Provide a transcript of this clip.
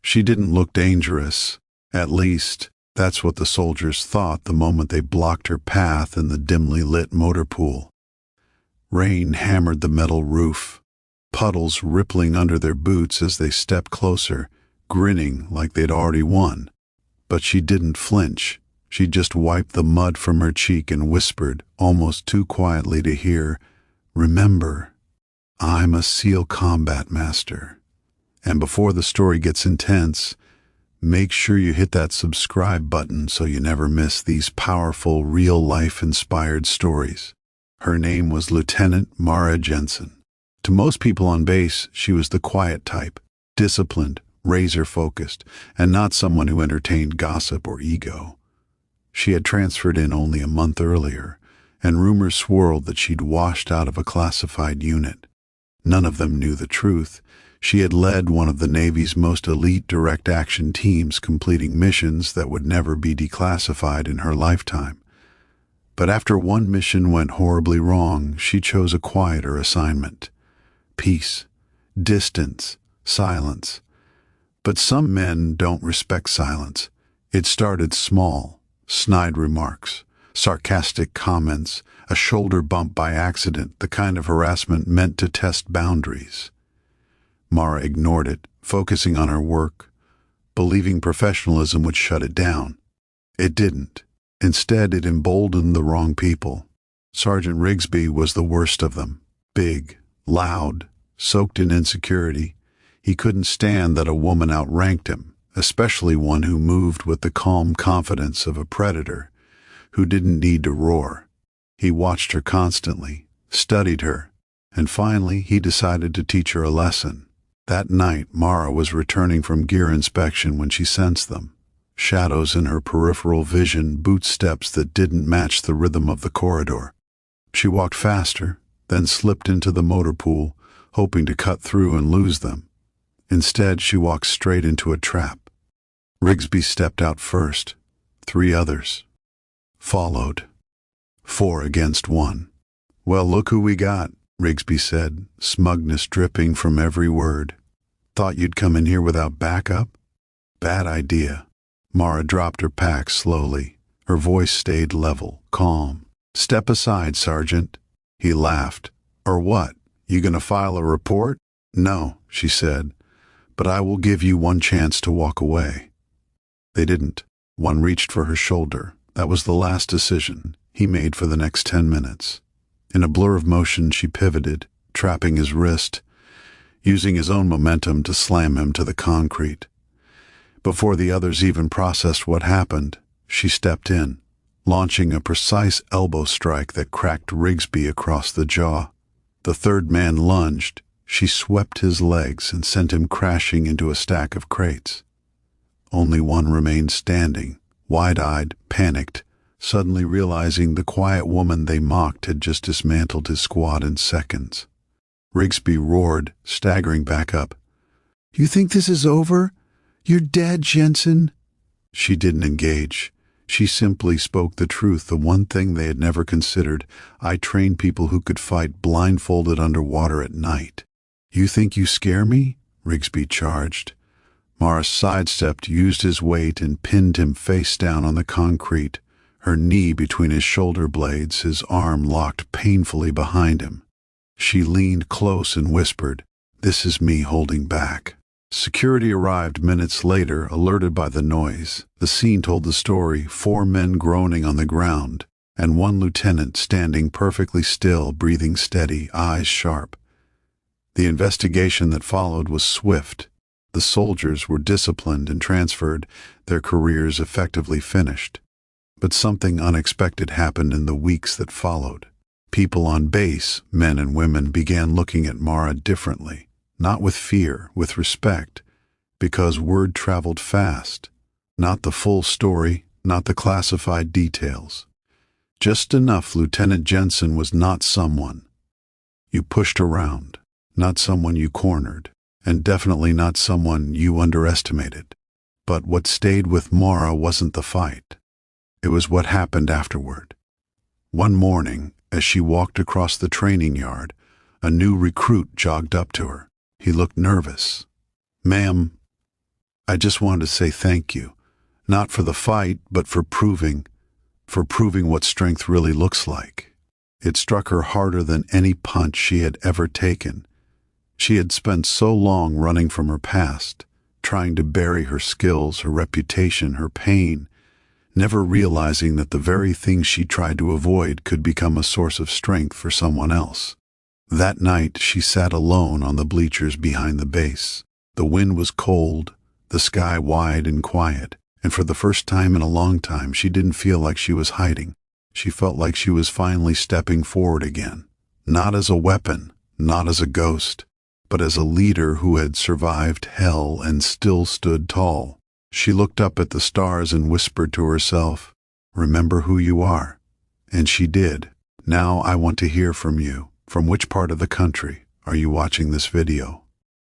She didn't look dangerous. At least, that's what the soldiers thought the moment they blocked her path in the dimly lit motor pool. Rain hammered the metal roof, puddles rippling under their boots as they stepped closer, grinning like they'd already won. But she didn't flinch. She just wiped the mud from her cheek and whispered, almost too quietly to hear, "Remember, I'm a SEAL combat master." And before the story gets intense, make sure you hit that subscribe button so you never miss these powerful, real-life inspired stories. Her name was Lieutenant Mara Jensen. To most people on base, she was the quiet type, disciplined, razor-focused, and not someone who entertained gossip or ego. She had transferred in only a month earlier, and rumors swirled that she'd washed out of a classified unit. None of them knew the truth. She had led one of the Navy's most elite direct action teams, completing missions that would never be declassified in her lifetime. But after one mission went horribly wrong, she chose a quieter assignment. Peace, distance, silence. But some men don't respect silence. It started small, snide remarks, sarcastic comments, a shoulder bump by accident, the kind of harassment meant to test boundaries. Mara ignored it, focusing on her work, believing professionalism would shut it down. It didn't. Instead, it emboldened the wrong people. Sergeant Rigsby was the worst of them. Big, loud, soaked in insecurity. He couldn't stand that a woman outranked him, especially one who moved with the calm confidence of a predator, who didn't need to roar. He watched her constantly, studied her, and finally he decided to teach her a lesson. That night, Mara was returning from gear inspection when she sensed them. Shadows in her peripheral vision, boot steps that didn't match the rhythm of the corridor. She walked faster, then slipped into the motor pool, hoping to cut through and lose them. Instead, she walked straight into a trap. Rigsby stepped out first. 3 others followed. 4 against 1. "Well, look who we got," Rigsby said, smugness dripping from every word. "Thought you'd come in here without backup? Bad idea." Mara dropped her pack slowly. Her voice stayed level, calm. "Step aside, Sergeant." He laughed. "Or what? You gonna file a report?" "No," she said, "but I will give you one chance to walk away." They didn't. One reached for her shoulder. That was the last decision he made for the next 10 minutes. In a blur of motion, she pivoted, trapping his wrist, using his own momentum to slam him to the concrete. Before the others even processed what happened, she stepped in, launching a precise elbow strike that cracked Rigsby across the jaw. The third man lunged. She swept his legs and sent him crashing into a stack of crates. Only one remained standing, wide-eyed, panicked, suddenly realizing the quiet woman they mocked had just dismantled his squad in seconds. Rigsby roared, staggering back up. "You think this is over? You're dead, Jensen." She didn't engage. She simply spoke the truth, the one thing they had never considered. "I trained people who could fight blindfolded underwater at night." "You think you scare me?" Rigsby charged. Mara sidestepped, used his weight, and pinned him face down on the concrete, her knee between his shoulder blades, his arm locked painfully behind him. She leaned close and whispered, "This is me holding back." Security arrived minutes later, alerted by the noise. The scene told the story: 4 men groaning on the ground, and 1 lieutenant standing perfectly still, breathing steady, eyes sharp. The investigation that followed was swift. The soldiers were disciplined and transferred, their careers effectively finished. But something unexpected happened in the weeks that followed. People on base, men and women, began looking at Mara differently. Not with fear, with respect, because word traveled fast. Not the full story, not the classified details. Just enough Lieutenant Jensen was not someone you pushed around, not someone you cornered, and definitely not someone you underestimated. But what stayed with Mara wasn't the fight. It was what happened afterward. One morning, as she walked across the training yard, a new recruit jogged up to her. He looked nervous. "Ma'am, I just wanted to say thank you. Not for the fight, but for proving what strength really looks like. It struck her harder than any punch she had ever taken. She had spent so long running from her past, trying to bury her skills, her reputation, her pain, never realizing that the very thing she tried to avoid could become a source of strength for someone else. That night, she sat alone on the bleachers behind the base. The wind was cold, the sky wide and quiet, and for the first time in a long time, she didn't feel like she was hiding. She felt like she was finally stepping forward again, not as a weapon, not as a ghost, but as a leader who had survived hell and still stood tall. She looked up at the stars and whispered to herself, "Remember who you are." And she did. Now I want to hear from you. From which part of the country are you watching this video?